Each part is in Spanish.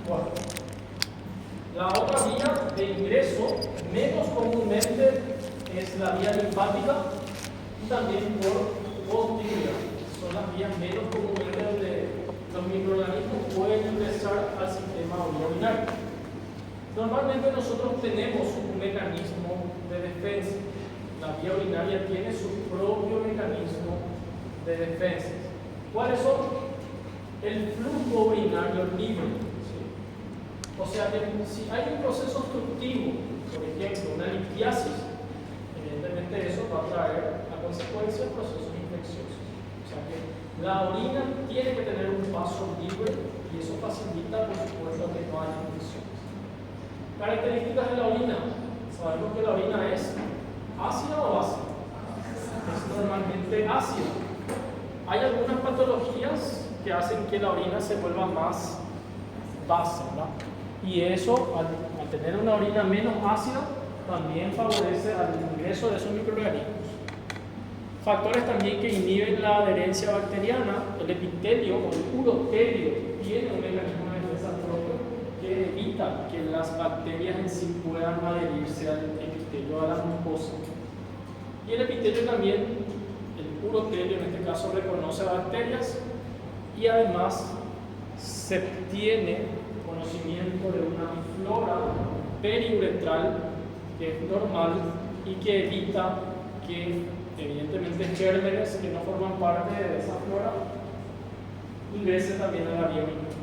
Bueno, la otra vía de ingreso, menos comúnmente, es la vía linfática y también por continuidad. Son las vías menos comúnmente donde los microorganismos pueden ingresar al sistema urinario. Normalmente nosotros tenemos un mecanismo de defensa. La vía urinaria tiene su propio mecanismo de defensa. ¿Cuáles son? El flujo urinario libre. ¿Sí? O sea que si hay un proceso obstructivo, por ejemplo, una litiasis, evidentemente eso va a traer a consecuencia procesos infecciosos. O sea que la orina tiene que tener un paso libre y eso facilita, por supuesto, que no haya infecciones. Características de la orina. Sabemos que la orina es ácida o básica. Es normalmente ácida. Hay algunas patologías que hacen que la orina se vuelva más básica, ¿verdad? Y eso, al tener una orina menos ácida, también favorece al ingreso de esos microorganismos. Factores también que inhiben la adherencia bacteriana. El epitelio o el urotelio tiene un mecanismo de defensa propio que evita que las bacterias en sí puedan adherirse al epitelio, a la mucosa. Y el epitelio también, el urotelio en este caso, reconoce bacterias y además se tiene conocimiento de una flora periuretral que es normal y que evita que, evidentemente, gérmenes que no forman parte de esa flora ingresen también a la vía urinaria.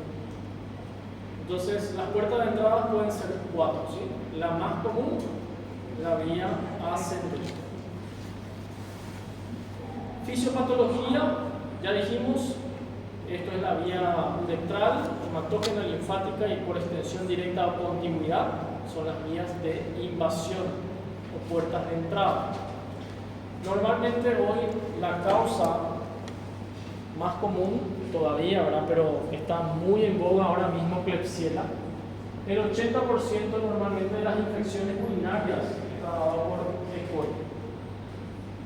Entonces, las puertas de entrada pueden ser 4, ¿sí? La más común, la vía ascendente. Fisiopatología, ya dijimos, esto es la vía uretral, hematógena, linfática y por extensión directa o continuidad, son las vías de invasión o puertas de entrada. Normalmente hoy la causa más común todavía, ¿verdad? Pero está muy en boga ahora mismo, Klebsiella. El 80% normalmente de las infecciones urinarias está dado por E. coli.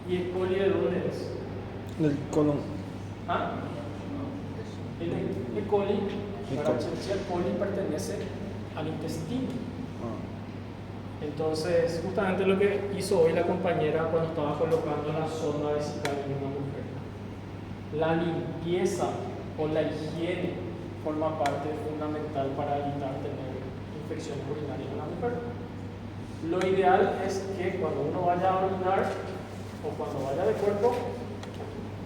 ¿Y E. coli de dónde es? El colon. ¿Ah? El E. coli, para Escherichia coli, pertenece al intestino. Entonces, justamente lo que hizo hoy la compañera cuando estaba colocando la sonda vesical en una mujer. La limpieza o la higiene forma parte fundamental para evitar tener infecciones urinarias en la mujer. Lo ideal es que cuando uno vaya a orinar o cuando vaya de cuerpo,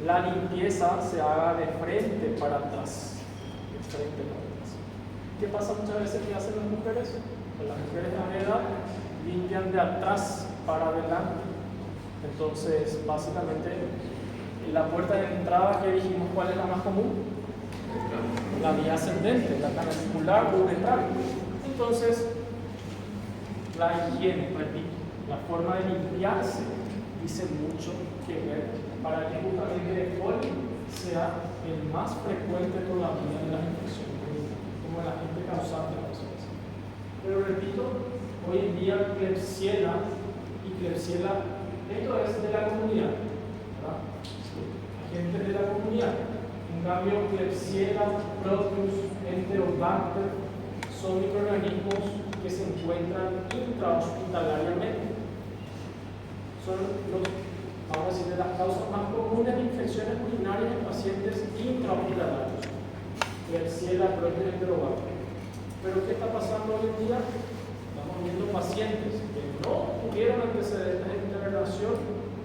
la limpieza se haga de frente para atrás. De frente para atrás. ¿Qué pasa muchas veces que hacen las mujeres? Pues las mujeres a la edad limpian de atrás para adelante. Entonces, básicamente, la puerta de entrada que dijimos, ¿cuál es la más común? La vía ascendente, la canalicular o uretral. Entonces, la higiene, repito, la forma de limpiarse dice mucho que ver para que justamente el coli sea el más frecuente todavía en las infecciones, como el agente causante de la persona. Pero repito, hoy en día Klebsiella y Klebsiella, esto es de la comunidad, ¿verdad? Agentes de la comunidad. En cambio, Klebsiella, Proteus, Enterobacter son microorganismos que se encuentran intrahospitalariamente. Son los, vamos a decir, de las causas más comunes de infecciones urinarias en pacientes intrahospitalarios. Klebsiella, Proteus, Enterobacter. Pero ¿qué está pasando hoy en día? Estamos viendo pacientes que no tuvieron antecedentes de internación,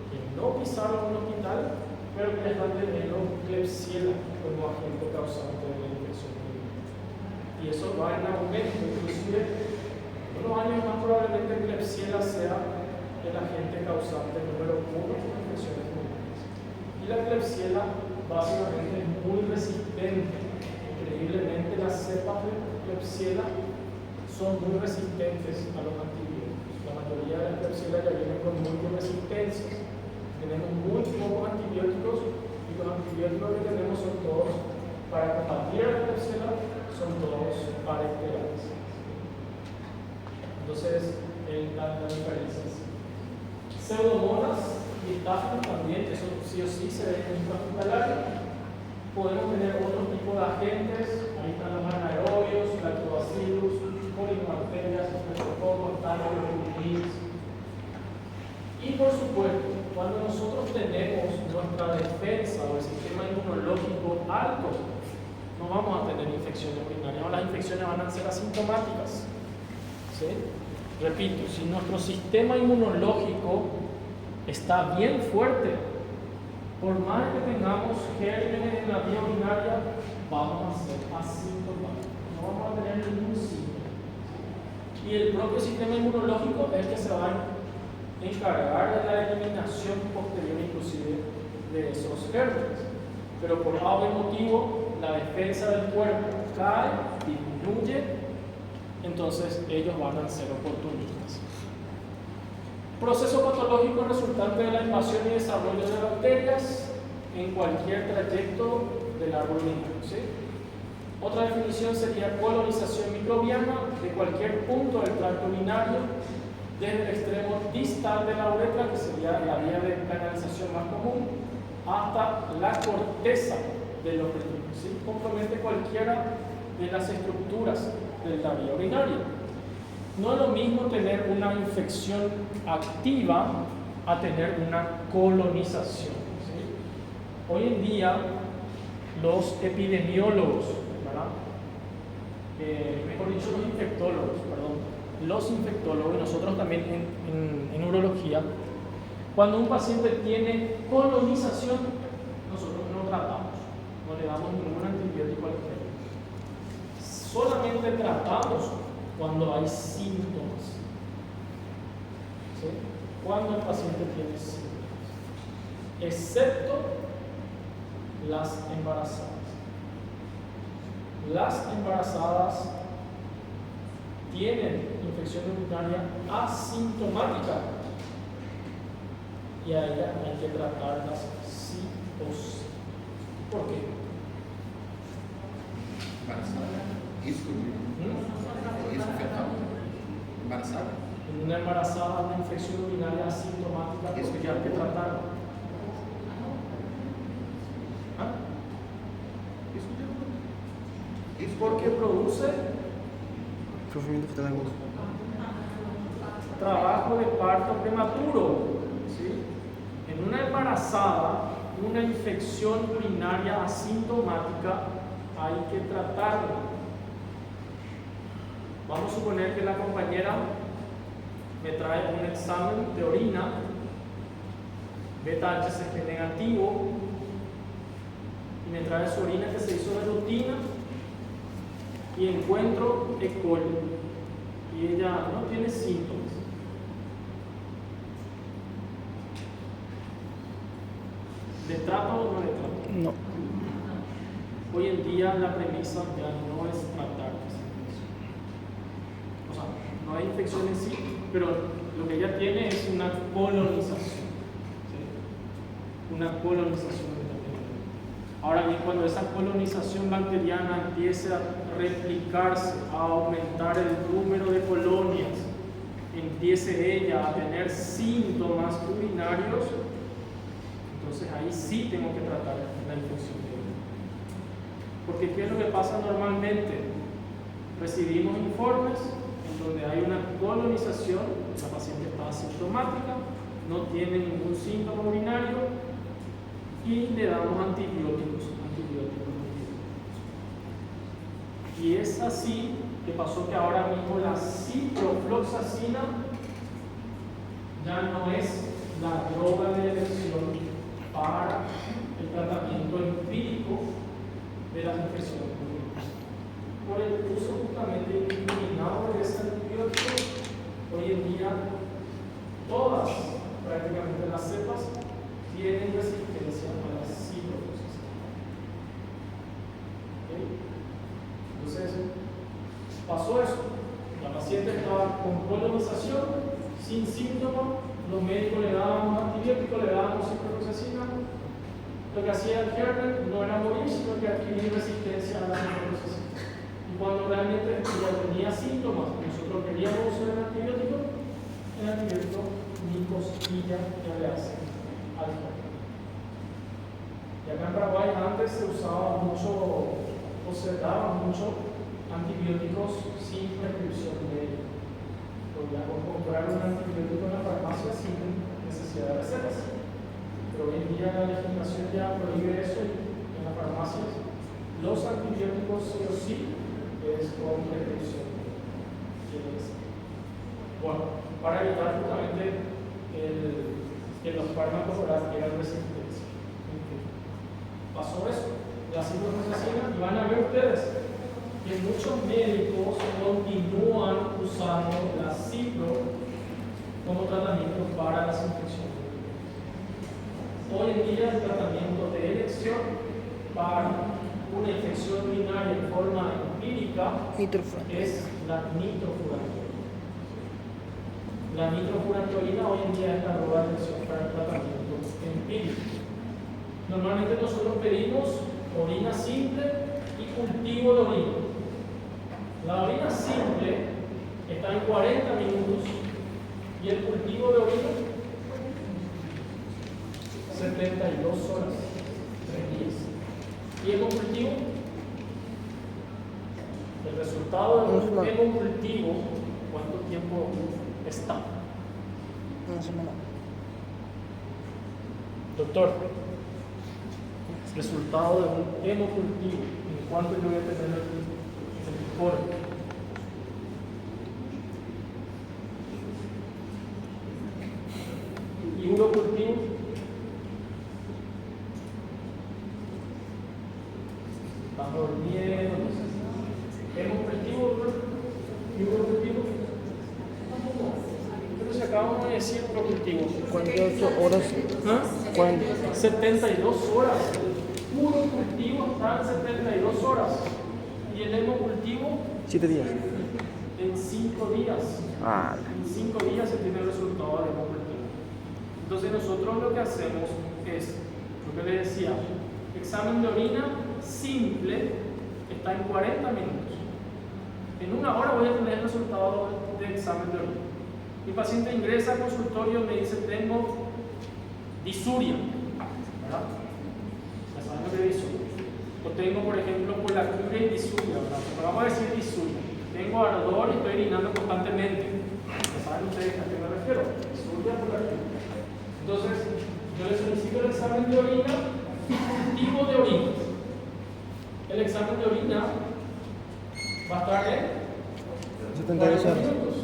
que no pisaron un hospital, pero que están teniendo Klebsiella como agente causante de la infección urinaria. Y eso va en aumento, inclusive en unos años más probablemente Klebsiella sea el agente causante número 1 de infecciones urinarias. Y la Klebsiella básicamente es muy resistente. Increíblemente las cepas de Klebsiella son muy resistentes a los antibióticos. La mayoría de las Klebsiella ya vienen con multiresistencias. Tenemos muy pocos antibióticos y los antibióticos que tenemos son todos para combatir la Klebsiella, son todos paracterales. Entonces, la diferencia es pseudomonas y estáfilos también, eso sí o sí se ve en intrahospitalario. Podemos tener otro tipo de agentes, ahí están los anaerobios, lactobacillus, por supuesto, cuando nosotros tenemos nuestra defensa o el sistema inmunológico alto, no vamos a tener infecciones urinarias, o las infecciones van a ser asintomáticas. ¿Sí? Repito, si nuestro sistema inmunológico está bien fuerte, por más que tengamos gérmenes en la vía urinaria, vamos a ser asintomáticos, no vamos a tener ningún síntoma. Y el propio sistema inmunológico es el que se va a encargar de la eliminación posterior inclusive de esos gérmenes. Pero por algún motivo, la defensa del cuerpo cae, disminuye, entonces ellos van a ser oportunistas. Proceso patológico resultante de la invasión y desarrollo de bacterias en cualquier trayecto del árbol urinario. ¿Sí? Otra definición sería colonización microbiana de cualquier punto del tracto urinario, desde el extremo distal de la uretra, que sería la vía de canalización más común, hasta la corteza de los riñones. ¿Sí? Compromete cualquiera de las estructuras de la vía urinaria. No es lo mismo tener una infección activa a tener una colonización. ¿Sí? Hoy en día, los epidemiólogos, mejor dicho, los infectólogos, y nosotros también en urología, cuando un paciente tiene colonización, nosotros no tratamos, no le damos ningún antibiótico al paciente. Solamente tratamos cuando hay síntomas. ¿Sí? Cuando el paciente tiene síntomas, excepto las embarazadas. Las embarazadas tienen infección urinaria asintomática y a ellas hay que tratarlas sí o sí. ¿Por qué? Embarazada. Risco fetal. Embarazada. En una embarazada, una infección urinaria asintomática, porque hay que tratarla. ¿Ah? Es porque produce sufrimiento fetal agudo. Trabajo de parto prematuro. ¿Sí? En una embarazada, una infección urinaria asintomática hay que tratarla. Vamos a suponer que la compañera me trae un examen de orina, beta-HCG negativo, y me trae su orina que se hizo de rutina y encuentro E. coli y ella no tiene síntomas. ¿Le trato o no le trato? No. Hoy en día la premisa ya no es tratar esa infección. O sea, no hay infección en sí, pero lo que ella tiene es una colonización. ¿Sí? Una colonización bacteriana. Ahora bien, cuando esa colonización bacteriana empiece a replicarse, a aumentar el número de colonias, empiece ella a tener síntomas urinarios, entonces ahí sí tengo que tratar la infección. Porque ¿qué es lo que pasa normalmente? Recibimos informes en donde hay una colonización, la paciente está asintomática, no tiene ningún síntoma urinario y le damos antibióticos. Y es así que pasó que ahora mismo la ciprofloxacina ya no es la droga de elección para el tratamiento empírico de las infecciones urinarias. Por el uso justamente indiscriminado de ese antibiótico, hoy en día todas prácticamente las cepas tienen resistencia a la ciprofloxacina. ¿Okay? Entonces, pasó eso. La paciente estaba con colonización, sin síntomas, los médicos le dábamos antibióticos, le dábamos ciprofloxacina. Lo que hacía el germen no era morir, sino que adquirir resistencia a la ciprofloxacina. Y cuando realmente ya tenía síntomas, nosotros queríamos usar el antibiótico ni cosquilla que le hace al germen. Y acá en Paraguay antes se usaba mucho, o se daban mucho antibióticos sin prescripción médica. Podíamos comprar un antibiótico en la farmacia sin necesidad de recetas. Pero hoy en día la legislación ya prohíbe eso en las farmacias. Los antibióticos sí o sí es con prescripción. Bueno, para evitar justamente que los fármacos adquieran resistencia. Pasó eso, la ciprofloxacina, y van a ver ustedes que muchos médicos continúan usando la cipro como tratamiento para las infecciones. Hoy en día el tratamiento de elección para una infección urinaria en forma empírica es la nitrofurantoína. La nitrofurantoína hoy en día es la droga de elección para el tratamiento empírico. Normalmente nosotros pedimos orina simple y cultivo de orina. La orina simple está en 40 minutos y el cultivo de orina 72 horas, 3 días. ¿Y hemocultivo? El resultado de un hemocultivo, ¿cuánto tiempo está? Una semana. Doctor, resultado de un hemocultivo, ¿en cuánto yo voy a tener el informe? ¿Y urocultivo? Están durmiendo. ¿Hemocultivo, doctor? ¿Y urocultivo? Pero si acabamos de decir urocultivo. 48 horas. ¿Ah? 40. 72 horas. El urocultivo está en 72 horas. Y el hemocultivo 7 días. en 5 días. Ah, En 5 días se tiene el resultado del hemocultivo. Entonces nosotros lo que hacemos es, lo que le decía, examen de orina simple está en 40 minutos. En 1 hora voy a tener el resultado del examen de orina. Mi paciente ingresa al consultorio y me dice, tengo disuria, ¿verdad? Ya saben lo que es disuria. O tengo, por ejemplo, polaquia y disuria, ¿verdad? Pero vamos a decir disuria. Tengo ardor y estoy orinando constantemente. Ya saben ustedes a qué me refiero. Disuria, polaquia. Entonces, yo le solicito el examen de orina y cultivo de orina. El examen de orina va a estar en 72 40 horas. minutos.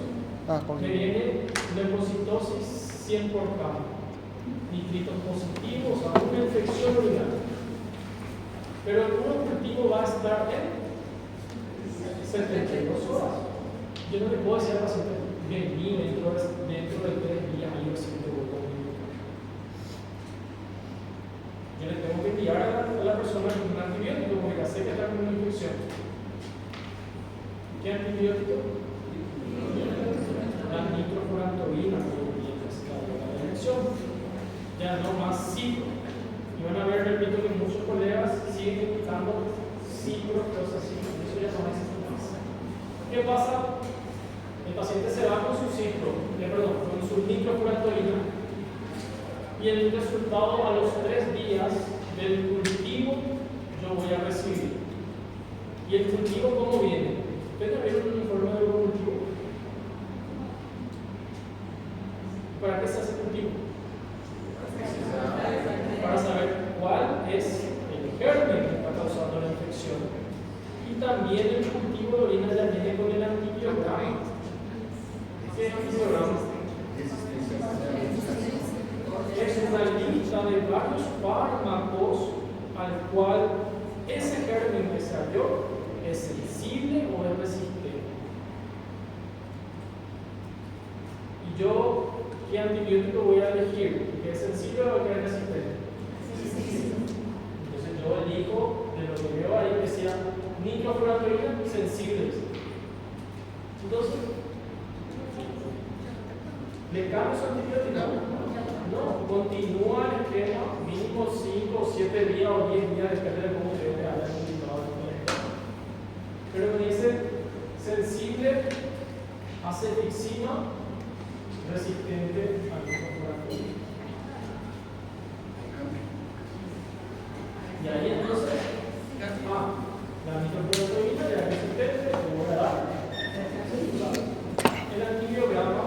Ah, con Me viene leucocitosis 100 por cama, nitritos positivos, a una infección urinaria. Pero el urocultivo va a estar en 72 horas. Yo no le puedo decir al paciente, vení dentro de 3 días y yo siempre voy con mi medicamento. Yo le tengo que enviar a la persona con un antibiótico porque ya sé que está con una infección. ¿Qué antibiótico? La nitrofurantoína, la elección, ya no más cipro. Y van a ver, repito, que muchos colegas siguen utilizando ciprofloxacina, eso ya no existe más. ¿Qué pasa? El paciente se va con su con su nitrofurantoína y el resultado a los 3 días del cultivo yo voy a recibir. ¿Y el cultivo cómo viene? ¿Ustedes ya vieron un informe de cultivo? ¿Para qué se hace cultivo? Para saber cuál es el germen que está causando la infección. Y también el cultivo de orina ya viene con el antibiograma. ¿Qué es antibiograma? Es una lista de varios fármacos al cual ese germen que se halló es sensible o es resistente. Y yo, ¿qué antibiótico voy a elegir? ¿Que es sensible o que es resistente? Entonces yo elijo de lo que veo ahí que sea nitrofurantoína sensible. Entonces, ¿le cambio su antibiótico? No, continúa el esquema mínimo 5 o 7 días o 10 días, depende de cómo se haya utilizado el esquema. Pero me dice sensible a cefixima, resistente al nitrofurantoína. Y ahí entonces, la nitrofurantoína ya es resistente, le voy a dar. El antibiograma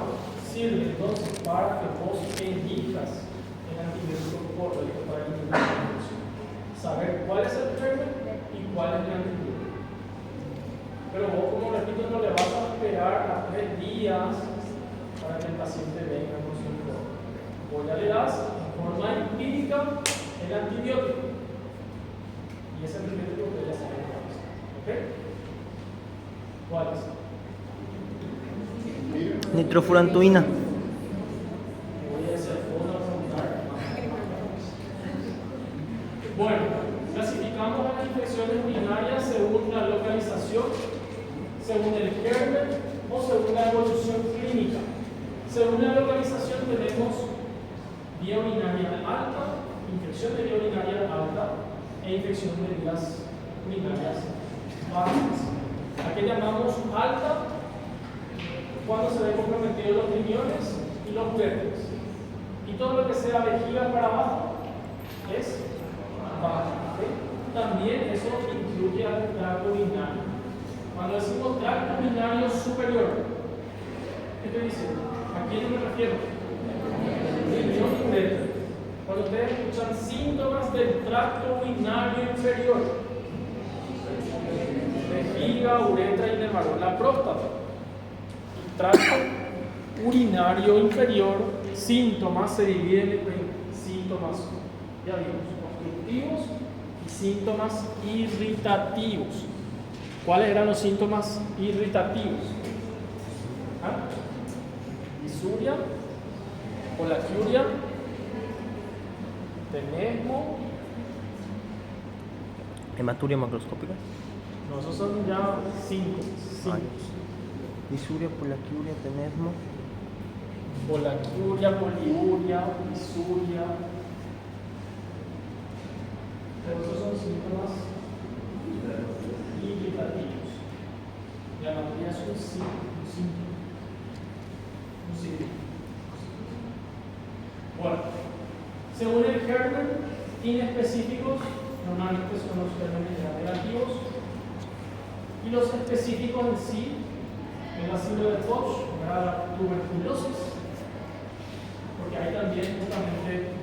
sirve entonces para que vos elijas de antibiótico. Pero vos, como repito, no le vas a esperar a 3 días para que el paciente venga con su informe. Vos ya le das de forma empírica el antibiótico. Y ese antibiótico que ya se le da. ¿Ok? ¿Cuál es? Nitrofurantoína. Voy a hacer otra pregunta. Bueno, clasificamos las infecciones urinarias según la localización, según el germen o según la evolución clínica. Según la localización tenemos vía urinaria alta, infección de vía urinaria alta e infección de vías urinarias bajas. ¿A qué llamamos alta? Cuando se ven comprometidos los riñones y los uréteres. Y todo lo que sea vejiga para abajo es baja. ¿Sí? También eso incluye al tracto urinario. Cuando decimos tracto urinario superior, ¿qué estoy diciendo? ¿A quién me refiero? Riñón y uretra. Cuando ustedes escuchan síntomas del tracto urinario inferior, vejiga, uretra y demás, la próstata, tracto urinario inferior, síntomas se dividen en síntomas, ya vimos, obstructivos y síntomas irritativos. ¿Cuáles eran los síntomas irritativos? ¿Ah? Disuria, colaquiuria, tenesmo. Hematuria macroscópica. No, esos son ya 5. Disuria, poliuria, tenesmo. Colaquiuria, poliuria, disuria. Pero esos son síntomas irritativos. La hematuria es un síntoma. Bueno, según el germen, inespecíficos normalmente son los gérmenes negativos y los específicos en sí, el ácido de Koch, la tuberculosis, porque ahí también justamente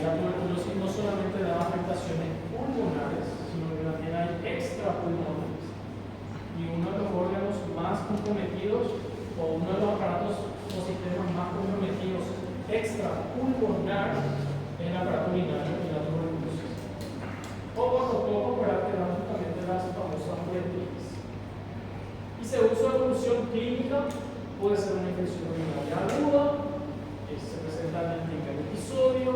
la tuberculosis no solamente da afectaciones pulmonares, sino que también hay extrapulmonares. Y uno de los órganos más comprometidos, o uno de los aparatos o sistemas más comprometidos extrapulmonar, es el aparato urinario y la tuberculosis. O cuando toco para que dan justamente las famosas uretritis. Y según su evolución clínica, puede ser una infección urinaria aguda, que se presenta en el primer episodio,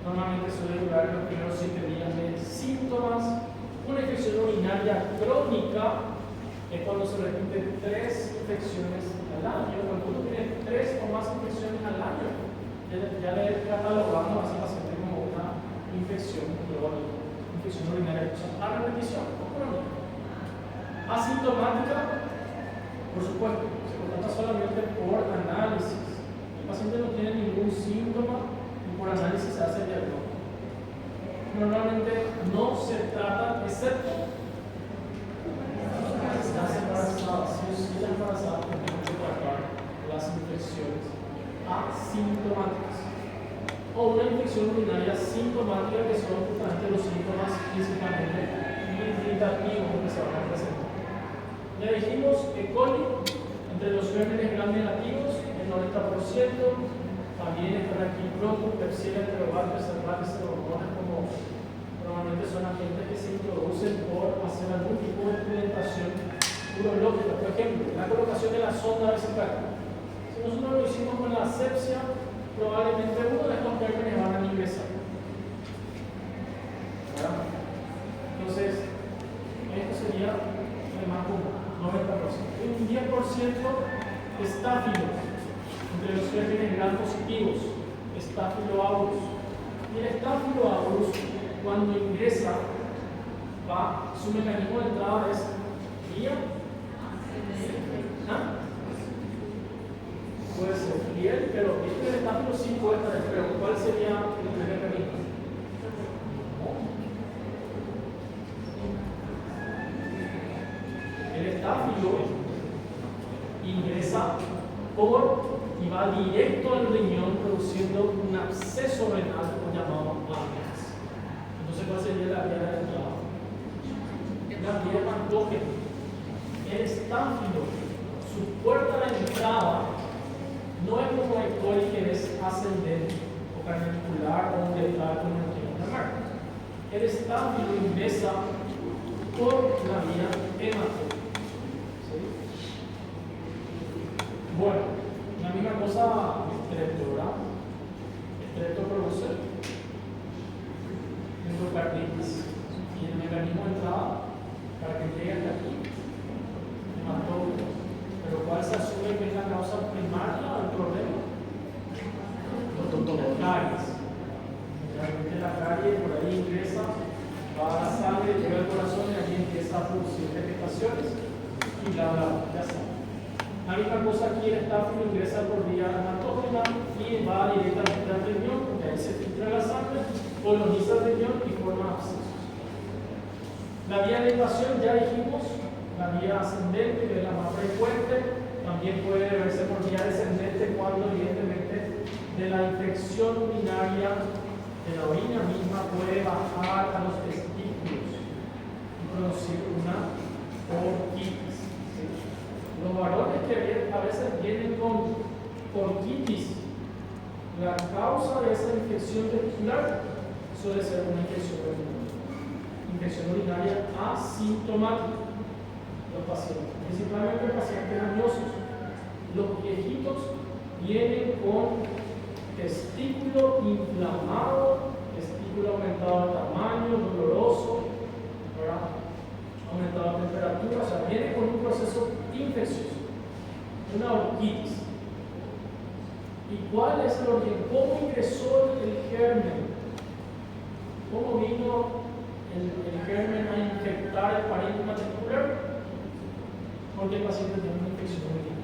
normalmente suele durar los primeros 7 días de síntomas. Una infección urinaria crónica es cuando se repiten 3 infecciones al año. Cuando uno tiene 3 o más infecciones al año, ya le catalogamos a ese paciente como una infección crónica, infección urinaria a repetición o crónica. Asintomática, por supuesto, se constata solamente por análisis. El paciente no tiene ningún síntoma y por análisis se hace el diagnóstico. Normalmente no se trata, excepto estás embarazada. Si estás embarazada, tenemos que tratar las infecciones asintomáticas o una infección urinaria sintomática, que son justamente los síntomas principalmente irritativos que se van a presentar. Ya dijimos E. coli, entre los gérmenes gram negativos, el 90%. También están aquí Proto, Klebsiella, Enterobates, Cervates, Pseudomonas, como normalmente son agentes que se introducen por hacer algún tipo de implementación urológica. Por ejemplo, la colocación de la sonda vesical. Si nosotros lo hicimos con la asepsia, probablemente uno de estos gérmenes van a ingresar. ¿Verdad? Entonces, esto sería el más común, 90%. Un 10% estáfilos, entre los gérmenes gram positivos, Staphylo aureus. Y el Staphylo aureus, cuando ingresa, su mecanismo de entrada es vía. Puede ser piel, pero el Staphylo sí puede estar en el. ¿Cuál sería el primer mecanismo? El Staphylo ingresa y va directo al riñón, produciendo un absceso renal llamado AMEX. Entonces, ¿cuál sería la vía de entrada? la vía hematógena. El estáfilo, su puerta de entrada, no es como el coli que es ascendente o carnicular o uretral como el que llamar. El estáfilo ingresa por la vía hematógena. ¿Sí? Bueno, la misma cosa estreto, ¿verdad? Estreto produce endocarditis y el mecanismo de entrada para que llegue hasta aquí, hematógeno. Pero ¿cuál se asume que es la causa primaria del problema? Las caries. Realmente la carie por ahí ingresa, va a la sangre, llega al corazón y allí empieza a producir vegetaciones y bla bla, ya está. La misma cosa aquí, el estáfilo ingresa por vía hematógena y va directamente al riñón, porque ahí se filtra la sangre, coloniza el riñón y forma abscesos. La vía de invasión ya dijimos, la vía ascendente, que es la más frecuente, también puede verse por vía descendente cuando evidentemente de la infección urinaria de la orina misma puede bajar a los testículos y producir una orquitis. ¿Sí? Los varones que a veces vienen con orquitis, la causa de esa infección testicular suele ser una infección urinaria asintomática. Los pacientes, principalmente pacientes añosos. Los viejitos vienen con testículo inflamado, testículo aumentado de tamaño, doloroso, ¿verdad? Aumentado de temperatura, o sea, viene con un proceso infeccioso, una orquitis. ¿Y cuál es el origen? ¿Cómo ingresó el germen? ¿Cómo vino el germen a infectar el parénquima testicular? Porque el paciente tiene una infección urinaria.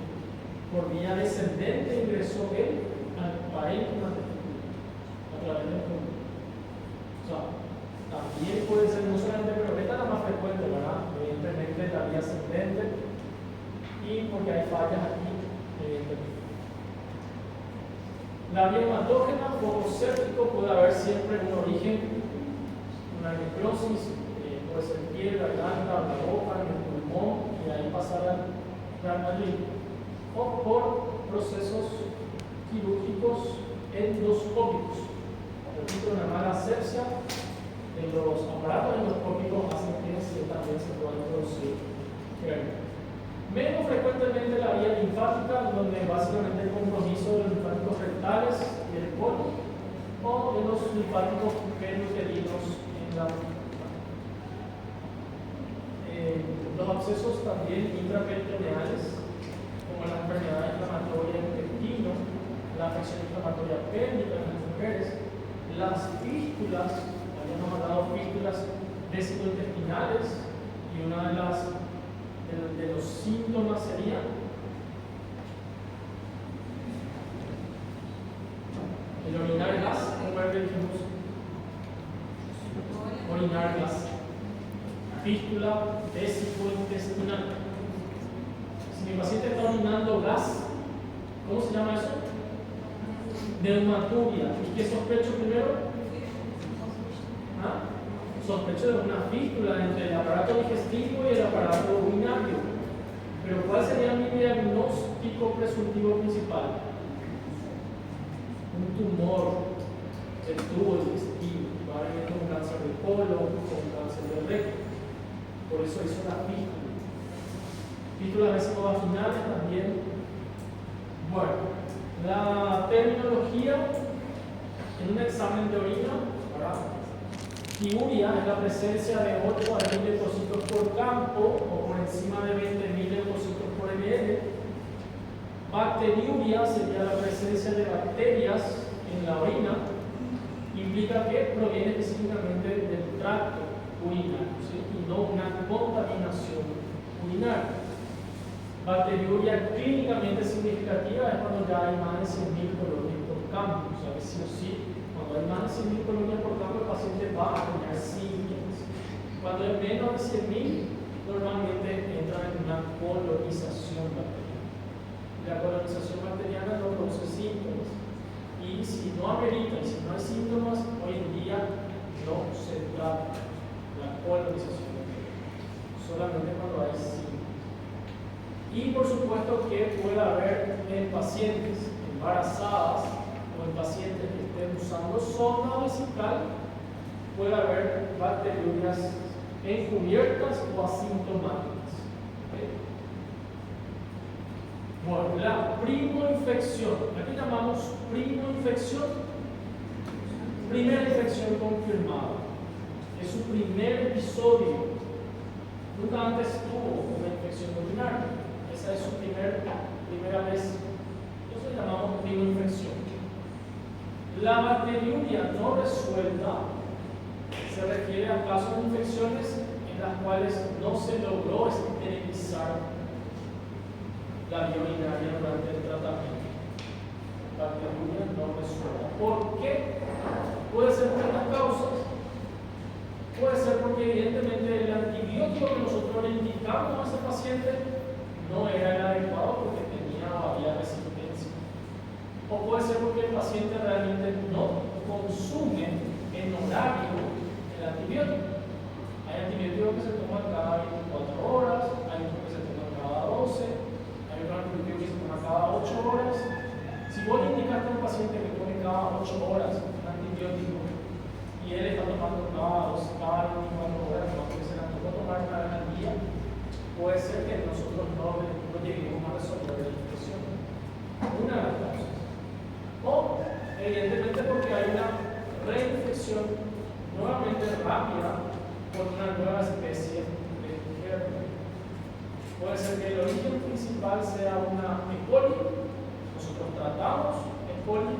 Por vía descendente ingresó él al parénquima testicular a través del pulmón. O sea, también puede ser, no solamente, pero esta es la más frecuente, ¿verdad? Evidentemente la vía ascendente y porque hay fallas aquí, evidentemente. La vía hematógena, foco séptico, puede haber siempre un origen, una necrosis, puede ser piel, garganta, la boca, en el pulmón, y ahí pasar al líquido. O por procesos quirúrgicos endoscópicos. Por ejemplo, una mala asepsia en los aparatos endoscópicos hacen que también se puedan producir germen. Menos frecuentemente la vía linfática, donde básicamente el compromiso de los linfáticos rectales y el colon, o de los linfáticos periuterinos en la los abscesos también intraperitoneales, como la enfermedad inflamatoria del intestino, la afección inflamatoria pélvica en las mujeres, las fístulas, habíamos hablado fístulas vesicointestinales, y una de los síntomas sería el orinar gas. ¿Cómo es que dijimos? Orinar gas. Fístula vesicointestinal. Si mi paciente está orinando gas, ¿cómo se llama eso? Neumaturia. ¿Y qué sospecho primero? ¿Ah? Sospecho de una fístula entre el aparato digestivo y el aparato urinario. Pero ¿cuál sería mi diagnóstico presuntivo principal? Un tumor del tubo digestivo, probablemente un cáncer de colon o un cáncer de recto. Por eso hizo la fístula. Fístulas vesicovaginales también. Bueno, la terminología en un examen de orina, ¿verdad? Tiuria es la presencia de 8 a 10 leucocitos por campo o por encima de 20.000 leucocitos por ml. Bacteriuria sería la presencia de bacterias en la orina. Implica que proviene específicamente del tracto urinario, ¿sí? Y no una contaminación urinaria. Bacteriuria clínicamente significativa es cuando ya hay más de 100.000 colonias por campo. O sea que sí o sí, cuando hay más de 100.000 colonias por campo, el paciente va a tener síntomas. Cuando hay menos de 100.000, normalmente entra en una colonización bacteriana. La colonización bacteriana no produce síntomas. Y si no amerita, y si no hay síntomas, hoy en día no se trata la colonización bacteriana. solamente cuando hay síntomas. Y por supuesto que puede haber en pacientes embarazadas o en pacientes que estén usando sonda vesical, puede haber bacteriurias encubiertas o asintomáticas. ¿Okay? Bueno, la primoinfección, aquí llamamos primoinfección, primera infección confirmada, es su primer episodio, nunca antes tuvo una infección urinaria, esa es su primera vez, entonces llamamos primoinfección. La bacteriuria no resuelta se refiere a casos de infecciones en las cuales no se logró esterilizar la vía urinaria durante el tratamiento. Bacteriuria no resuelta. ¿Por qué? Puede ser por estas causas. Puede ser porque evidentemente el antibiótico que nosotros le indicamos a ese paciente no era el adecuado porque había resistencia. O puede ser porque el paciente realmente no consume en horario el antibiótico. Hay antibióticos que se toman cada 24 horas, hay otros que se toman cada 12, hay otros antibióticos que se toman cada 8 horas. Si vos le indicaste a un paciente que tome cada 8 horas un antibiótico y él está tomando cada 12, cada 24 horas, no que se la tocó tomar una vez al día, puede ser que nosotros no lleguemos a resolver la infección. Una de las causas. O, evidentemente, porque hay una reinfección nuevamente rápida por una nueva especie de germen. Puede ser que el origen principal sea una E. coli. Nosotros tratamos E. coli,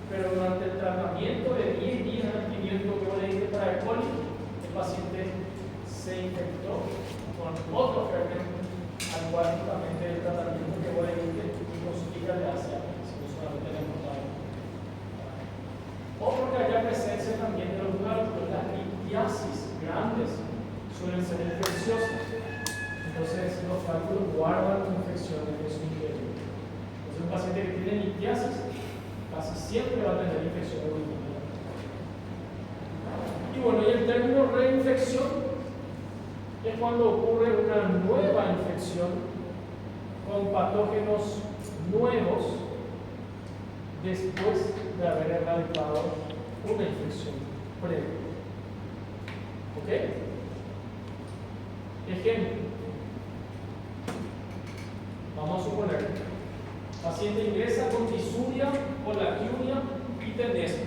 pero durante el tratamiento de 10 días de antibiótico que vos le diste para E. coli, el paciente se infectó con otro germen al cual justamente el tratamiento que vos le diste le hace si no solamente le importaba. O porque haya presencia también de los cálculos, las litiasis grandes suelen ser infecciosas. Entonces los cálculos guardan infecciones en su interior. Entonces un paciente que tiene litiasis casi siempre va a tener infección urinaria. Y bueno, y el término reinfección es cuando ocurre una nueva infección con patógenos nuevos después de haber erradicado una infección previa. ¿Ok? Ejemplo. Vamos a suponer, paciente ingresa con disuria, colaquiuria y tenesmo.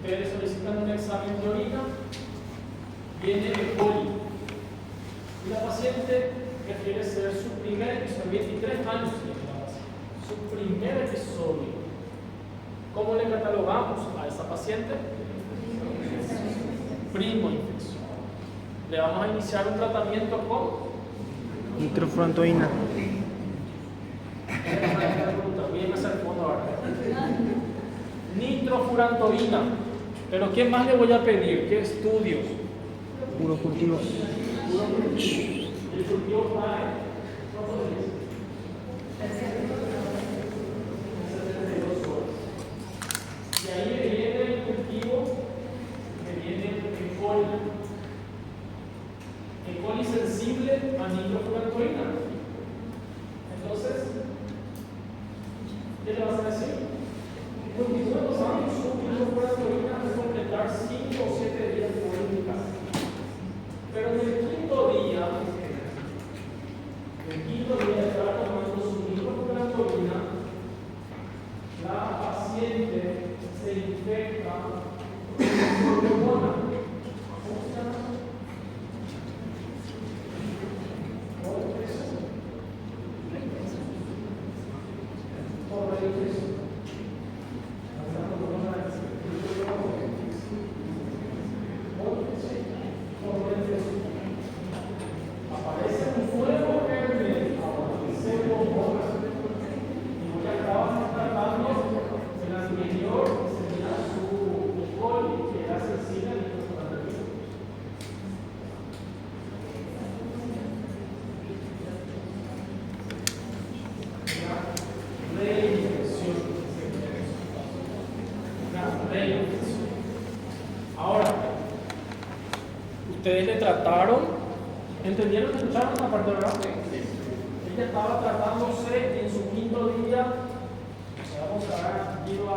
Ustedes solicitan un examen de orina, viene E. coli. Y la paciente refiere ser su primer episodio, 23 años tiene la paciente, su primer episodio. ¿Cómo le catalogamos a esa paciente? Primoinfección. Le vamos a iniciar un tratamiento con Nitrofurantoína. voy a empezar el fondo ahora. Nitrofurantoína. Pero ¿qué más le voy a pedir? ¿Qué estudios? Puro cultivo. El cultivo trae y ahí me viene el cultivo, me viene E. coli. E. coli sensible a nitrofurantoína. Entonces, ¿qué le vas a decir? Continúa usando su nitrofurantoína hasta completar 5 o 7 días por indicar. Pero en el quinto día de estar tomando su nitrofurantoína, la paciente se infecta con pseudomonas. ¿Cómo se llama? Aparece un nuevo germen, pseudomonas, y ya estaban tratando el anterior, que sería su E. coli, que era sensible a nitrofurantoína. Una reinfección. Una reinfección. Ahora, ustedes le trataron ¿Entendieron? ¿Escucharon esta parte, verdad? Ella estaba tratándose en su quinto día. Vamos a ver, iba a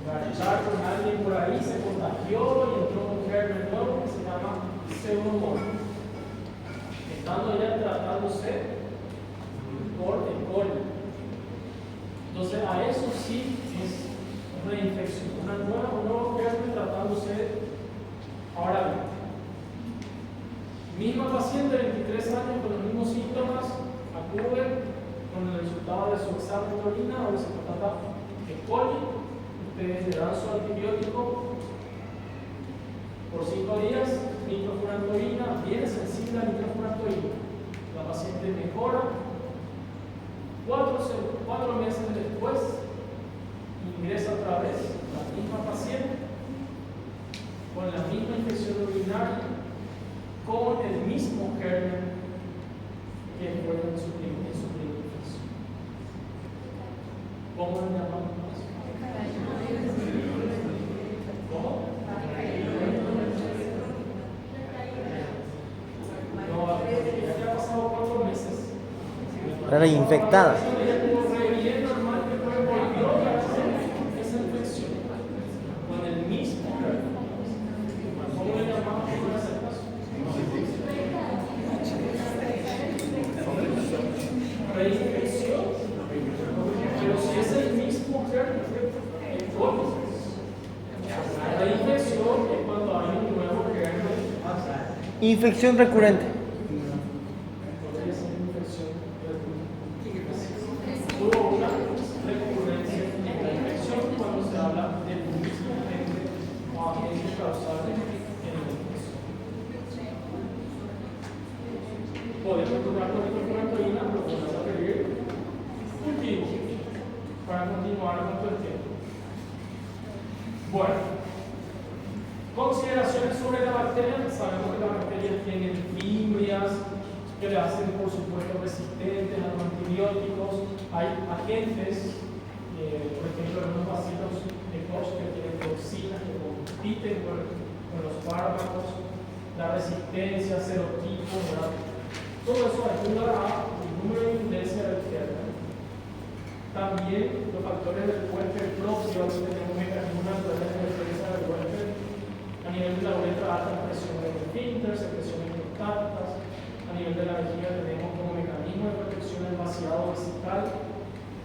garchar con alguien por ahí, se contagió y entró un germen nuevo que se llama pseudomonas. Estando ella tratándose por el coli. Entonces, a eso sí es reinfección. Un nuevo germen tratándose. Ahora bien, misma paciente de 23 años con los mismos síntomas, acude con el resultado de su examen de orina, donde se constata E. coli. Ustedes le dan su antibiótico por 5 días, nitrofurantoína, bien sensible a nitrofurantoína. La paciente mejora. 4 meses después, ingresa otra vez la misma paciente con la misma infección urinaria, con el mismo germen que fue en su primera infección. ¿Cómo le llamamos? ¿Cómo? No, ya ha pasado 4 meses. Reinfectada. Ella tuvo re normal que fue volvió a hacer esa infección con el mismo germen. ¿Cómo le llamamos en ese caso? Reinfección. Pero si es el mismo germen, el coli. La reinfección es cuando hay un nuevo germen. Infección recurrente. Podría ser infección recurrente. Hubo una recurrencia en la infección cuando se habla del mismo agente o agente causal en la infección. Podemos tomar con nitrofurantoína, pero vamos a pedir cultivo para continuar con todo el tiempo. Bueno, consideraciones sobre la bacteria. Sabemos que las bacterias tienen fimbrias que le hacen, por supuesto, resistentes a los antibióticos. Hay agentes, por ejemplo, algunos bacilos de Koch que tienen toxinas que compiten con los fármacos, la resistencia, serotipos, ¿verdad? Todo eso ayuda al número de incidencia del germen. También los factores del huésped propio, tenemos mecanismos naturales de defensa del huésped a nivel de la uretra, alta presión de esfínter, secreciones prostáticas. A nivel de la vejiga tenemos como mecanismo de protección el vaciado vesical,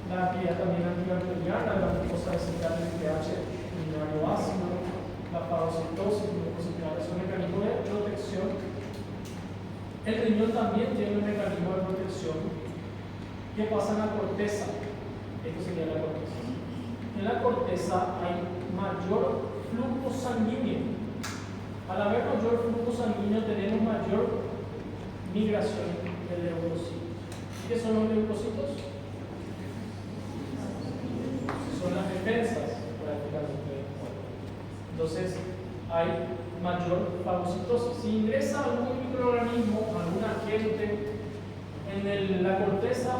la actividad también antibacteriana, la glucosa vesical del pH urinario ácido, la fagocitosis, glucositirada, son mecanismos de protección. El riñón también tiene un mecanismo de protección. ¿Qué pasa en la corteza? Esto sería la corteza. En la corteza hay mayor flujo sanguíneo. Al haber mayor flujo sanguíneo tenemos mayor migración de leucocitos. ¿Qué son los leucocitos? Son las defensas prácticamente. Entonces hay mayor fagocitosis. Si ingresa algún microorganismo, algún agente en la corteza,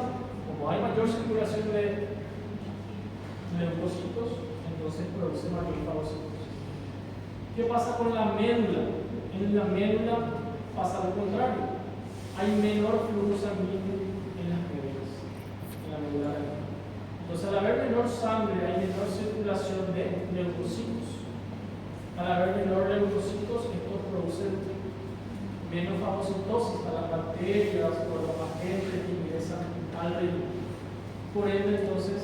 como hay mayor circulación de leucocitos, entonces produce mayor fagocitosis. ¿Qué pasa con la médula? En la médula pasa lo contrario. Hay menor flujo sanguíneo en las médulas, en la médula renal. Entonces, al haber menor sangre, hay menor circulación de leucocitos. Al haber menor leucocitos, esto produce menos fagocitosis a las bacterias o a los agentes que ingresan al riñón. Por ende, entonces,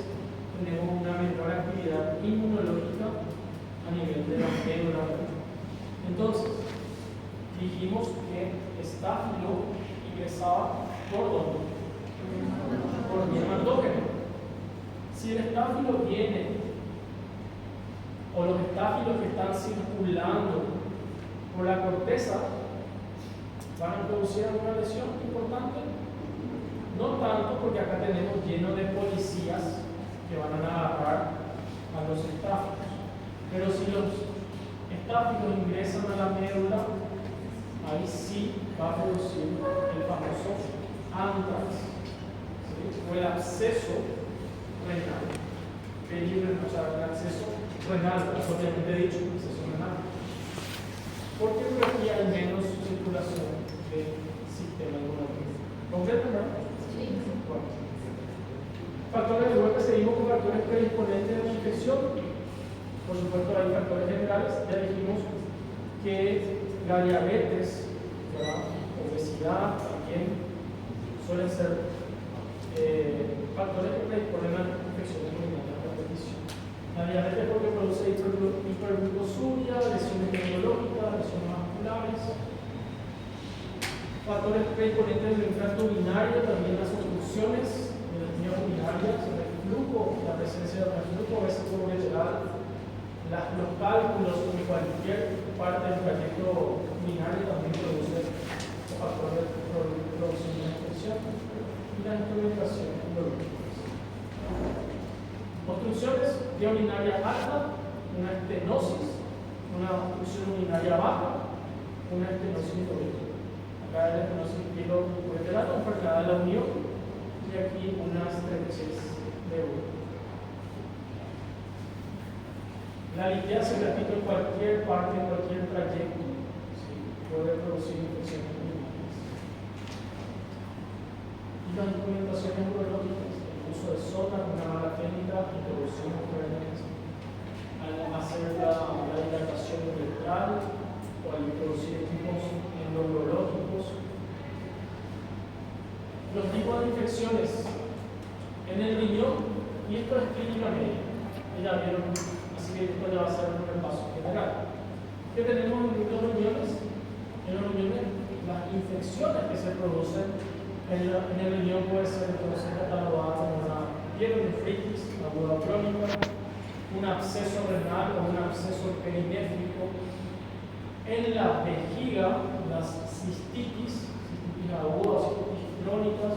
tenemos una menor actividad inmunológica a nivel de la médula renal. Entonces, dijimos que estáfilo ingresaba por dónde? Por vía hematógeno. Si el estáfilo viene, o los estáfilos que están circulando por la corteza, ¿van a producir alguna lesión importante? No tanto, porque acá tenemos lleno de policías que van a agarrar a los estáfilos. Pero si los estáfilos ingresan a la médula, ahí sí va a producir el famoso antrax, ¿sí? O el absceso renal. O sea, el absceso renal, propiamente dicho, el absceso renal. ¿Por qué por aquí hay menos circulación de ¿Comprenden, verdad? Bueno. Factores de vuelta, seguimos con factores predisponentes de la infección. Por supuesto, hay factores generales. Ya dijimos que la diabetes, ¿verdad? Obesidad también suelen ser factores que predisponen a infecciones urinarias a repetición. La diabetes porque produce hiperglucosuria, lesiones neurológicas, lesiones vasculares. Factores predisponentes del infarto urinario, también las obstrucciones de las vías urinarias, el reflujo, la presencia de reflujo, a veces colateral, los cálculos o cualquier parte del trayecto urinario también produce factores de producción de infección. Y la instrumentación biológicas. Obstrucciones, vía urinaria alta, una estenosis, una obstrucción urinaria baja, una estenosis uretra. Acá la estenosis pielo-ureteral, enfermedad de la unión, y aquí una estrechez de uretra. La litiasis, repito, en cualquier parte, en cualquier trayecto, ¿sí? Puede producir infecciones urinarias. Las instrumentaciones urológicas, el uso de sonda, una mala técnica, introducción intravenosa, al hacer la dilatación uretral o al introducir equipos endourológicos. Los tipos de infecciones en el riñón, y esto es clínica médica, ya vieron, así que esto ya va a ser un repaso general. ¿Qué tenemos en los riñones? En los riñones, las infecciones que se producen en el riñón puede ser entonces catalogada como una pielonefritis aguda crónica, un absceso renal o un absceso perinéfrico. En la vejiga, las cistitis agudas, cistitis crónicas.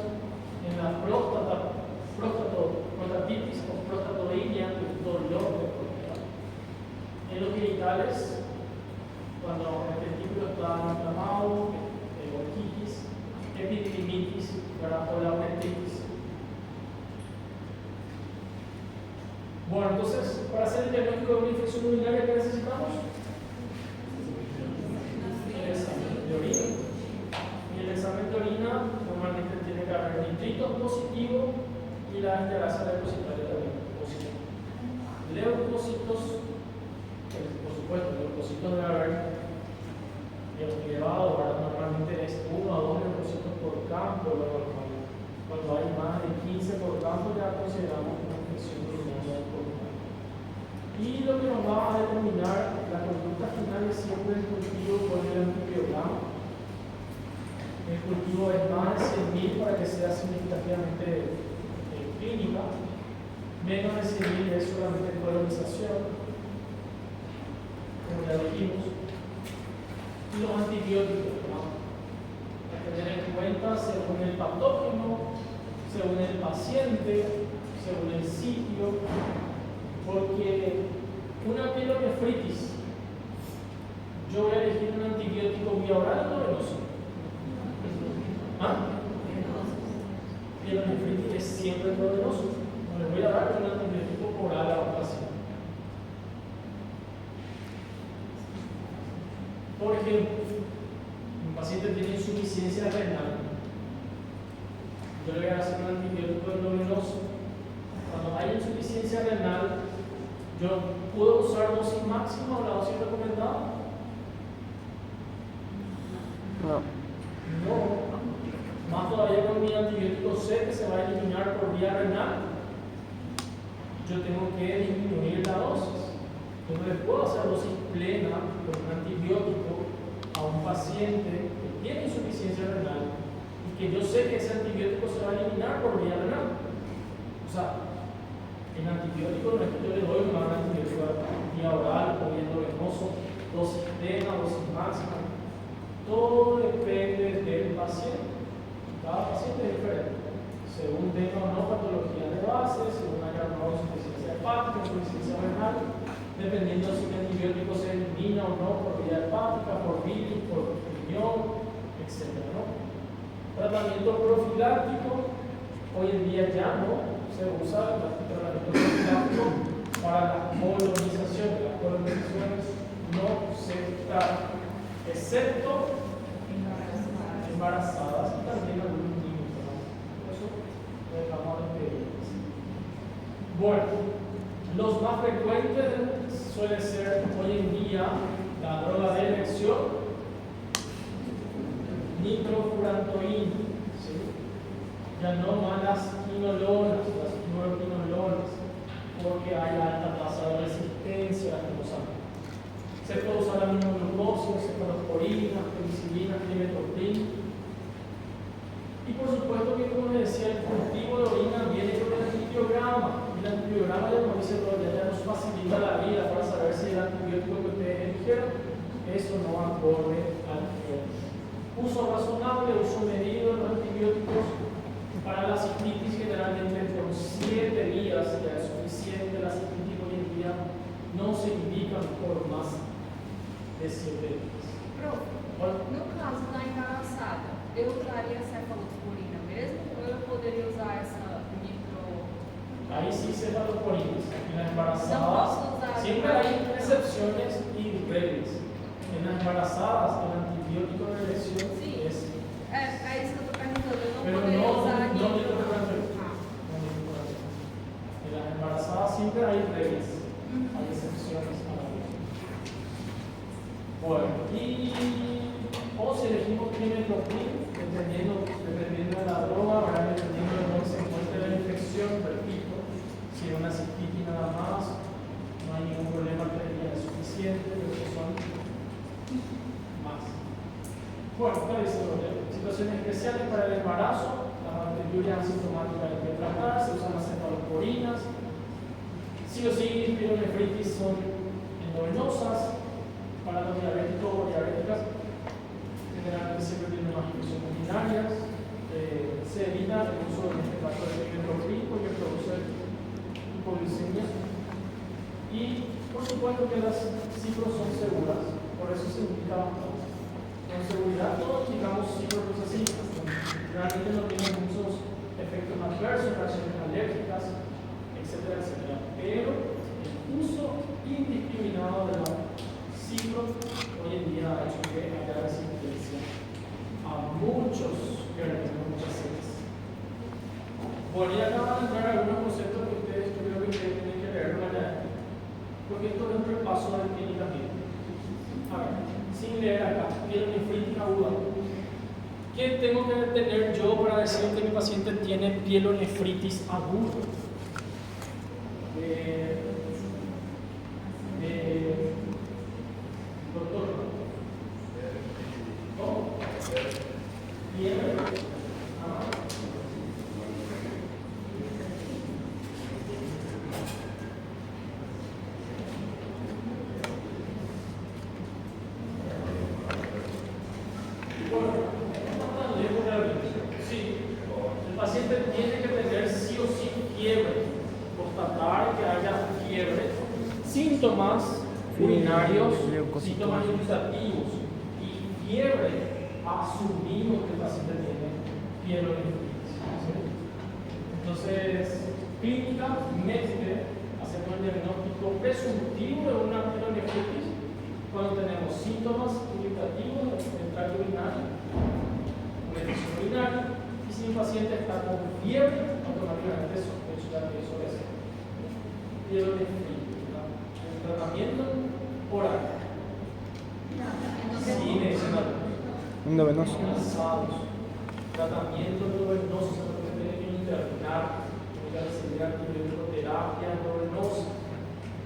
En la prostatitis o prostatoínea, que es dolor de próstata. En los genitales, cuando el testículo está inflamado, otitis, epididimitis, o la uretitis. Bueno, entonces, para hacer el diagnóstico de una infección urinaria, ¿qué necesitamos? El examen de orina. Y el examen de orina normalmente tiene que haber nitrito positivo y la esterasa leucocitaria también positiva. Leucocitos, por supuesto, leucocitos debe haber elevado, normalmente es 1 a 2 leucocitos por campo, cuando hay más de 15 por campo ya consideramos una infección urinaria pulmonar. Y lo que nos va a determinar la conducta final es siempre el cultivo con el antibiograma. El cultivo es más de 100.000 para que sea significativamente clínica, menos de 100.000 es solamente colonización, como ya dijimos. Y los antibióticos, ¿no? Hay que tener en cuenta según el patógeno, según el paciente, según el sitio, porque una pielonefritis, yo voy a elegir un antibiótico vía oral o venoso. ¿Ah? Pielonefritis es siempre venoso. No le voy a dar un antibiótico oral a un paciente. Por ejemplo, un paciente tiene insuficiencia renal. Yo le voy a hacer un antibiótico endovenoso. Cuando hay insuficiencia renal, ¿yo puedo usar dosis máxima o la dosis recomendada? No. No. Más todavía con mi antibiótico C que se va a eliminar por vía renal, yo tengo que disminuir la dosis. Yo no le puedo hacer dosis plena con un antibiótico a un paciente que tiene insuficiencia renal y que yo sé que ese antibiótico se va a eliminar por vía renal. O sea, el antibiótico no es que yo le doy un antibiótico vía oral o vía endovenoso, dosis plena, dosis máxima. Todo depende del paciente. Cada paciente es diferente. Según tenga o no patología de base, según haya o no insuficiencia hepática, insuficiencia renal, dependiendo si el antibiótico se elimina o no por vía hepática, por bilis, por riñón, etc. ¿no? Tratamiento profiláctico, hoy en día ya no se usa el tratamiento profiláctico para las colonizaciones. Las colonizaciones no se tratan, excepto embarazadas y también algunos niños. Bueno, los más frecuentes suele ser hoy en día la droga de elección, nitrofurantoína, ¿sí? Ya no más las quinolonas, las fluoroquinolonas, porque hay alta tasa de resistencia lastimosamente. Se puede usar aminoglucosa, cefalosporina, penicilina, climetoctin. Y por supuesto que, como les decía, el cultivo de orina viene con el antibiograma. El antibiograma, como dice Roger, ya nos facilita la vida para saber si el antibiótico que ustedes eligieron es o no acorde al nivel. Uso razonable, uso medido de los antibióticos. Para la cistitis, generalmente con 7 días ya es suficiente. La cistitis hoy en día no se indican por más de 7 días. No caso da embaraçada, eu usaria cefalosporina mesmo ou eu poderia usar essa nitro? Ahí sí cefalosporinas. En las No embarazadas posso usar. siempre hay excepciones y reglas. En las embarazadas el antibiótico de elección Sí. es. É isso que eu estou perguntando. Eu não Pero poderia no usar nitro. nitrofurantoína. Ah. No nitrofurantoína. En las embarazadas siempre hay reglas. Hay excepciones a la regla. Bueno, o si elegimos climetoctin, dependiendo de la droga, ¿verdad? Dependiendo de dónde se encuentre la infección, repito, si es una cistitis nada más, no hay ningún problema, 3 días es suficiente, pero si son más. Bueno, acá dice situaciones especiales para el embarazo, la anterior asintomática hay que tratar, se usan las cefalosporinas, sí o sí, pielonefritis son endovenosas. Para los diabéticos o diabéticas, generalmente siempre tienen más infecciones urinarias. Se evita el uso, en este caso, del climetoctin porque produce hipoglucemia. Y, por supuesto, que las ciclos son seguras, por eso se indica con seguridad. Todos indicamos cicloprocesina. Realmente no tienen muchos efectos adversos, reacciones alérgicas, etcétera, etcétera. Pero el uso indiscriminado de la ciclo hoy en día ha hecho que haya resistencia a muchos gérmenes, muchas series. Bueno, y acá van a entrar algunos conceptos que ustedes, yo creo que ustedes tienen que leer mañana, porque esto es un repaso de clínica médica. A ver, sin leer acá, pielonefritis aguda. ¿Qué tengo que tener yo para decir que mi paciente tiene pielonefritis aguda? Doctor, ¿cómo? Fiebre. Bueno, no tan lejos realmente. Sí, el paciente tiene que tener sí o sí fiebre, constatar que haya fiebre, síntomas urinarios, síntomas irritativos y fiebre, asumimos que el paciente tiene pielonefritis. Entonces, clínicamente hacemos el diagnóstico presuntivo de una pielonefritis cuando tenemos síntomas irritativos del tracto urinario, una infección urinaria, y si el paciente está con fiebre, automáticamente sospecha que eso es pielonefritis. Tratamiento oral. Sin medicinal. Endovenoso. Tratamiento endovenoso, se puede tener que internar, tiene que recibir antibiótico-terapia endovenosa.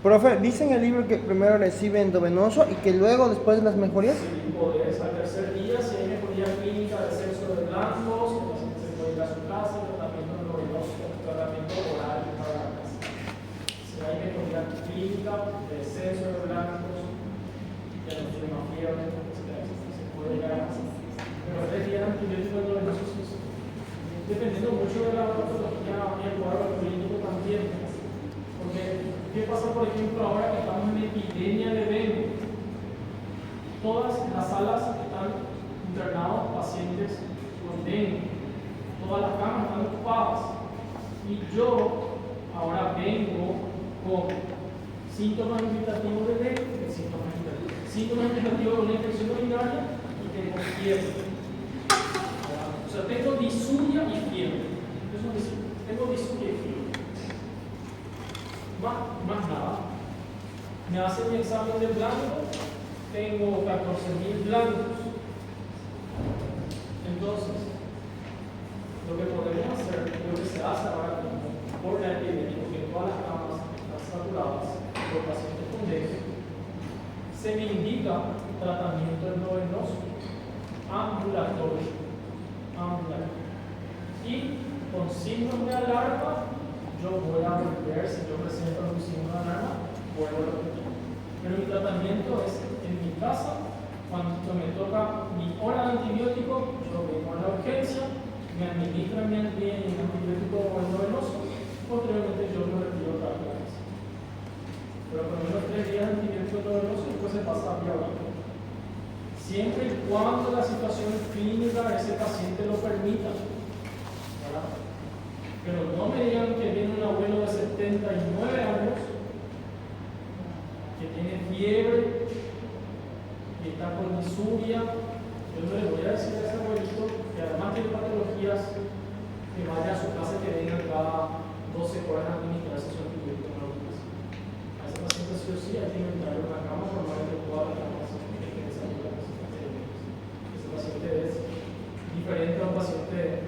Profe, dice en el libro que primero recibe endovenoso y que luego, después de las mejorías. Si podés, al tercer día, si hay mejoría clínica de sexo de blancos, el paciente se puede ir a su casa, tratamiento endovenoso, tratamiento oral para la casa. Si hay mejoría clínica de descenso de blancos, ya no tiene más fiebre, etc. Se puede llegar a casa. Pero 3 días antibióticos endovenosos, dependiendo mucho de la patología y el cuadro clínico también. Porque, ¿qué pasa, por ejemplo, ahora que estamos en epidemia de dengue? Todas las salas están internados pacientes con dengue. Todas las camas están ocupadas. Y yo ahora vengo con síntomas irritativos de dengue, síntomas irritativos de una infección urinaria y tengo fiebre. O sea, tengo disuria y fiebre. Eso es decir, tengo disuria y fiebre. más nada. Me hacen mi examen de blanco, tengo 14.000 blancos. Entonces, lo que podemos hacer, lo que se hace ahora mismo por la epidemia, porque todas las camas están saturadas por pacientes con dengue, se me indica tratamiento endovenoso ambulatorio. Y con signos de alarma, yo voy a volver, si yo presento un signo de alarma, vuelvo a repetir. Pero mi tratamiento es en mi casa, cuando me toca mi hora de antibiótico, yo vengo a la urgencia, me administran mi antibiótico endovenoso, posteriormente yo me retiro otra vez a la casa. Pero por lo menos 3 días de antibiótico endovenoso y después se pasa a vía oral. Siempre y cuando la situación clínica de ese paciente lo permita. ¿Verdad? Pero no me digan que viene un abuelo de 79 años que tiene fiebre, que está con disuria. Yo no le voy a decir a ese abuelito que además tiene patologías, que vaya a su casa y que venga cada 12 horas a administrarse su antibiótico en la urgencia. A ese paciente sí o sí hay que inventar una cama normal de todas las camas que tiene salud. Ese paciente es diferente a un paciente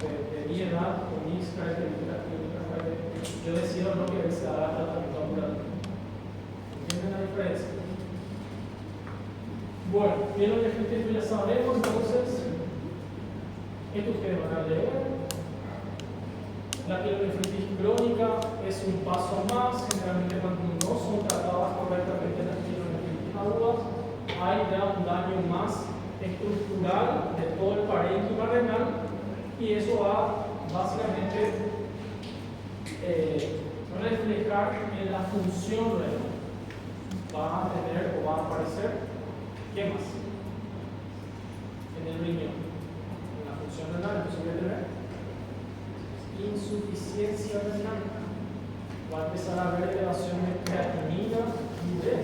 de mi edad, con mis características clínicas. Yo decido no que él se haga tratamiento ambulatorio. ¿Entienden la diferencia? Bueno, bien, esto ya sabemos, entonces, esto ustedes van a leer. La pielonefritis crónica es un paso más, generalmente cuando no son tratadas correctamente las pielonefritis agudas, hay ya un daño más estructural de todo el parénquima renal y eso va básicamente reflejar en la función renal. Va a tener o va a aparecer, ¿qué más? En el riñón, en la función renal, entonces voy a tener insuficiencia renal. Va a empezar a haber elevación de creatinina y urea.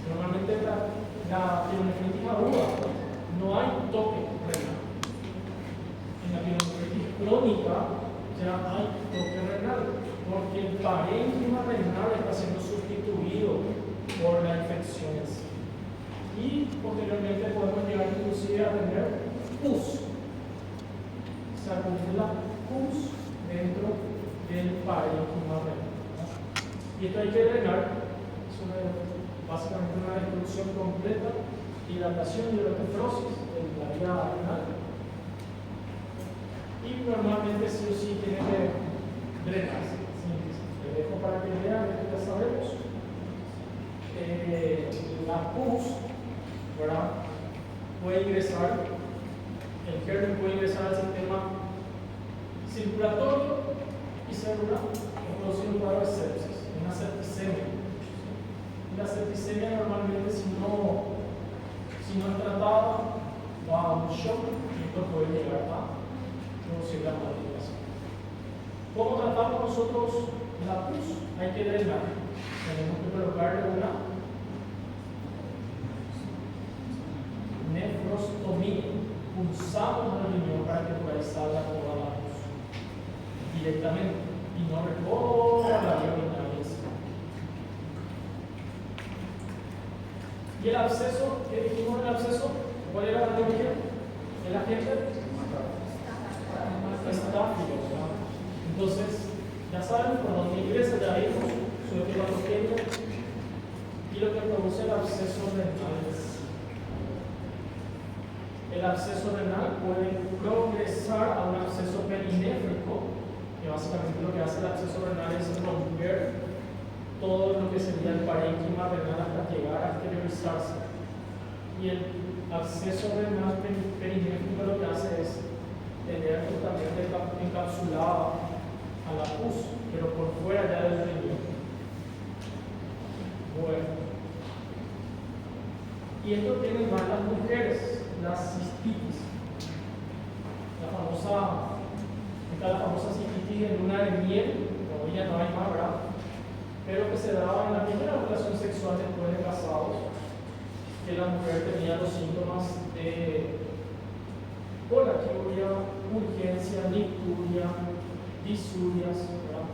Normalmente la pielonefritis aguda no hay toque renal. En la pielonefritis crónica ya hay toque renal, porque el parénquima renal está siendo sustituido por la infección en sí. Y posteriormente podemos llegar inclusive a tener pus. Se acumula pus dentro del parénquima renal. Y esto hay que drenar. Es básicamente una destrucción completa, dilatación y electrofrosis en la vía renal. Y normalmente sí o sí tiene que drenarse. Le dejo para que vean, esto ya sabemos. La pus, ¿verdad? Puede ingresar, el germen puede ingresar al sistema circulatorio y celular y producir un cuadro de sepsis, una septicemia. Y la septicemia normalmente si no es tratada va a un shock y esto puede llegar a producir la malformación. ¿Cómo tratamos nosotros la pus? Hay que drenar. Tenemos que colocarle una nefrostomía. Pulsamos al riñón para que por ahí salga toda la pus directamente y no recorra la vía urinaria. ¿Y el absceso? ¿Qué dijimos del absceso? ¿Cuál era la origen? ¿El agente? Estáfilo. Entonces, ya saben por dónde ingresa, ya vimos su epidemiología y lo que produce el absceso renal. El absceso renal puede progresar a un absceso perinéfrico, que básicamente lo que hace el absceso renal es romper todo lo que sería el parénquima renal hasta llegar a exteriorizarse. Y el absceso renal perinéfrico lo que hace es tener justamente encapsulada a la pus, pero por fuera ya del riñón. Bueno. Y esto tienen más las mujeres. La cistitis, la famosa cistitis en luna de miel, como ya no hay más, ¿verdad? Pero que se daba en la primera relación sexual después de casados, que la mujer tenía los síntomas de colaquiuria, urgencia, nicturia, disurias, ¿verdad?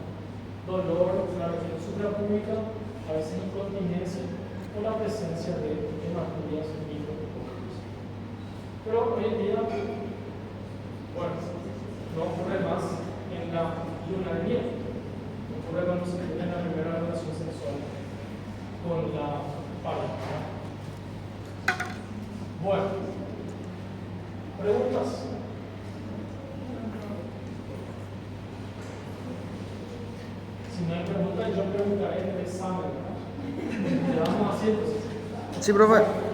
dolor, la región suprapúbica, a veces incontinencia o la presencia de hematuриas microcólicas. Pero hoy en día, bueno, no ocurre más en la luna de miel, ocurre cuando se tiene la primera relación sexual con la pareja. Bueno, preguntas. Si no hay preguntas, yo preguntaré en el examen, ¿verdad? Le damos asientos. Sí, profe.